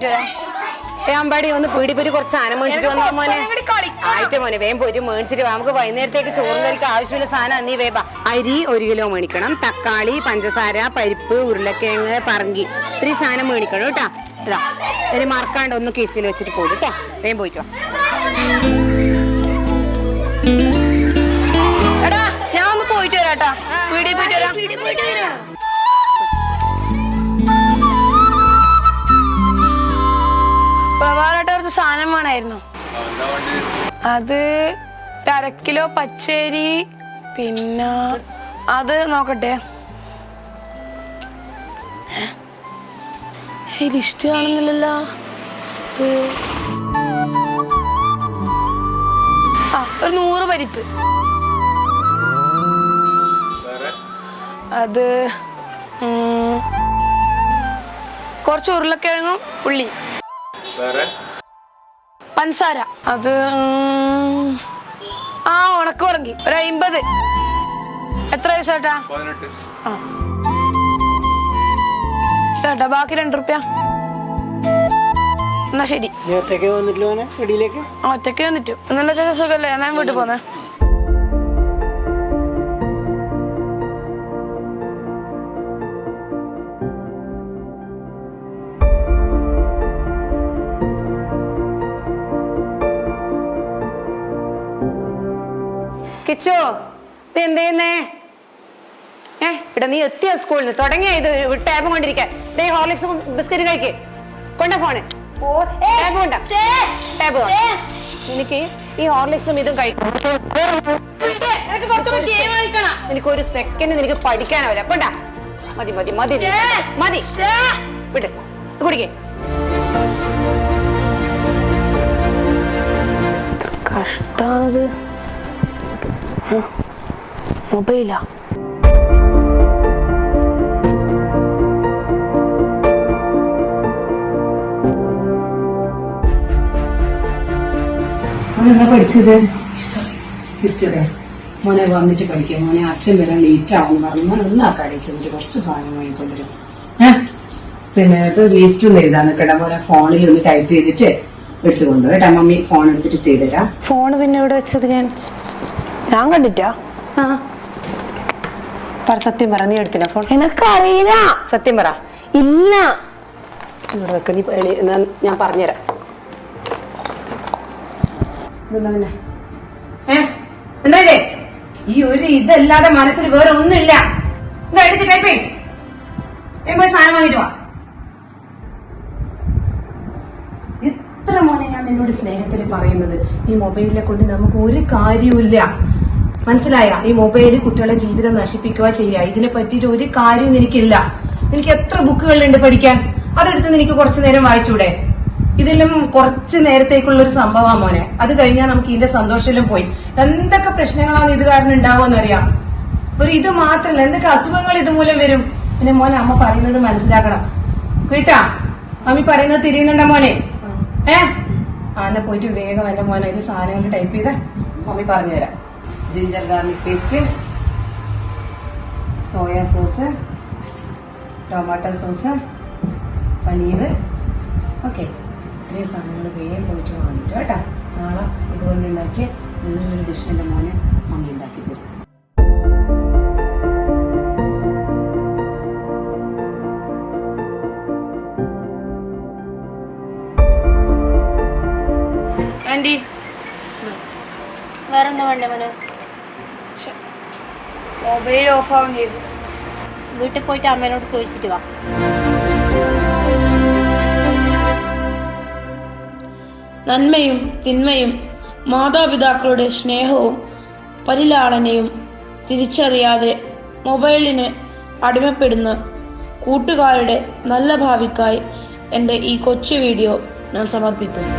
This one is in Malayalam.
പോയിട്ട് വരാം. അമ്പാടി ഒന്ന് പീടിപ്പൊരി കുറച്ച് സാധനം മേടിച്ചിട്ട് വന്നാ മോനെ. ആയിട്ട് മോനെ വേഗം പൊരി മേടിച്ചിട്ട് നമുക്ക് വൈകുന്നേരത്തേക്ക് ചോറും കറിക്ക് ആവശ്യമുള്ള സാധനം നീ വേബ. അരി 1 കിലോ മേടിക്കണം, തക്കാളി, പഞ്ചസാര, പരിപ്പ്, ഉരുളക്കിഴങ്ങ്, പറങ്കി, ഇത്രയും സാധനം മേടിക്കണം കേട്ടാ. ഇതാ ഒരു മറക്കാണ്ട് ഒന്ന് കേസിൽ വെച്ചിട്ട് പോകും കേട്ടോ. വേഗം പോയിട്ടോ. എടാ ഞാൻ ഒന്ന് പോയിട്ട് വരാട്ടാ. വീട്ടിൽ പോയിട്ട് വരാം. പ്രഭാതായിട്ട് കുറച്ച് സാധനം വേണമായിരുന്നു. അത് 1/2 കിലോ പച്ചരി, പിന്നെ അത് നോക്കട്ടെ. ലിസ്റ്റ് കാണുന്നില്ലല്ലോ. ഒരു 100 പരിപ്പ്, അത് കുറച്ച് ഉരുളക്കിഴങ്ങും ഉള്ളി, പഞ്ചസാര, അത് ഉണക്ക് പറങ്കി ഒരു 50. എത്ര പൈസ ചേട്ടാ? 18. ചേട്ടാ ബാക്കി 2 റുപ്യ. എന്നാ ശരി. ഒറ്റയ്ക്ക് വന്നിട്ടു. ഇന്നലെ സുഖല്ലേ? ഞാൻ വീട്ടിൽ പോന്നെ. കിച്ചോ ഇത് എന്തെയ്യുന്നേ? ഇവിടെ നീ എത്തിയ സ്കൂളിൽ നിന്ന് തുടങ്ങിയ ഇത് ടാബ് കൊണ്ടിരിക്കാൻ. ഹോർലിക്സ് ബിസ്ക്കറ്റ് കഴിക്ക്. കൊണ്ട ഫോണ് ടാബ് എനിക്ക് ഈ ഹോർലിക്സും ഇതും കഴിക്കണം. എനിക്കൊരു സെക്കൻഡ് നിനക്ക് പഠിക്കാനാവില്ല. കൊണ്ട മതി മതി മതി മതി വിട്ട് കുടിക്കേ. കഷ്ടത് മൊബൈലാ. എന്താ പഠിച്ചത്? ഹിസ്റ്ററി. മോനെ വന്നിട്ട് പഠിക്കാം. മോനെ അച്ഛൻ വരാൻ ലേറ്റ് ആവും പറഞ്ഞു. മോനെ ഒന്നാ കടയിൽ ചെന്നിട്ട് കുറച്ച് സാധനം വാങ്ങിക്കൊണ്ടുവരും. പിന്നെ ഇത് ലിസ്റ്റ് ഒന്ന് എഴുതാൻ നിൽക്കട്ടെ. മോനെ ഫോണിൽ ഒന്ന് ടൈപ്പ് ചെയ്തിട്ട് എടുത്തുകൊണ്ടു കേട്ടാ. മമ്മി ഫോൺ എടുത്തിട്ട് ചെയ്തുതരാം. ഫോണ് പിന്നെ ഇവിടെ വെച്ചത് ഞാൻ കണ്ടിട്ടാ. സത്യം പറ, നീ എടുത്തില്ല ഫോൺ? എനക്കറിയില്ല. സത്യം പറ. ഇല്ല. ഇവിടെ വെക്ക. നീ ഞാൻ പറഞ്ഞുതരാം. എന്താ ഈ ഒരു ഇതല്ലാതെ മനസ്സിൽ വേറെ ഒന്നുമില്ല. എന്താ എടുത്ത് ടൈപ്പ് പോയി സാധനം വാങ്ങിട്ട് വാ. എത്ര മോനെ ഞാൻ നിന്നോട് സ്നേഹത്തിൽ പറയുന്നത്, ഈ മൊബൈലിനെ കൊണ്ട് നമുക്ക് ഒരു കാര്യമില്ല. മനസ്സിലായ? ഈ മൊബൈല് കുട്ടികളെ ജീവിതം നശിപ്പിക്കുക ചെയ്യുക. ഇതിനെ പറ്റിയിട്ട് ഒരു കാര്യവും എനിക്കില്ല. എനിക്ക് എത്ര ബുക്കുകളുണ്ട് പഠിക്കാൻ. അതെടുത്ത് നിനക്ക് കുറച്ചു നേരം വായിച്ചൂടെ? ഇതെല്ലാം കുറച്ച് നേരത്തേക്കുള്ള ഒരു സംഭവമാണ് മോനെ. അത് കഴിഞ്ഞാൽ നമുക്ക് ഇതിന്റെ സന്തോഷമെല്ലാം പോയി. എന്തൊക്കെ പ്രശ്നങ്ങളാണ് ഇത് കാരണം ഉണ്ടാവുമെന്നറിയാം. ഒരു ഇത് മാത്രല്ല, എന്തൊക്കെ അസുഖങ്ങൾ ഇതുമൂലം വരും. പിന്നെ മോനെ അമ്മ പറയുന്നത് മനസ്സിലാക്കണം കേട്ടാ. മമ്മി പറയുന്നത് തിരിയുന്നുണ്ടോ മോനെ? എന്നാ പോയിട്ട് വേഗം എന്റെ മോനെ അതിൽ സാധനങ്ങൾ ടൈപ്പ് ചെയ്ത് മമ്മി പറഞ്ഞുതരാം. Ginger garlic paste, soya sauce, tomato sauce, paneer. Okay, ഇത്രയും സാധനങ്ങൾ വേഗം പോയിട്ട് വാങ്ങിയിട്ട് കേട്ടാ. നാളെ ഇതുകൊണ്ടുണ്ടാക്കിയ നല്ലൊരു ഡിഷ് എൻ്റെ മോനെ മമ്മി ഉണ്ടാക്കി തരും. ആന്റി വേറെന്താ വേണ്ടേ മോനെ? മൊബൈൽ ഓഫ് ആവും ചെയ്തു. വീട്ടിൽ പോയിട്ട് അമ്മേനോട് ചോദിച്ചിട്ട് വാ. നന്മയും തിന്മയും മാതാപിതാക്കളുടെ സ്നേഹവും പരിലാളനയും തിരിച്ചറിയാതെ മൊബൈലിന് അടിമപ്പെടുന്ന കൂട്ടുകാരുടെ നല്ല ഭാവിക്കായി എൻ്റെ ഈ കൊച്ചു വീഡിയോ ഞാൻ സമർപ്പിക്കുന്നു.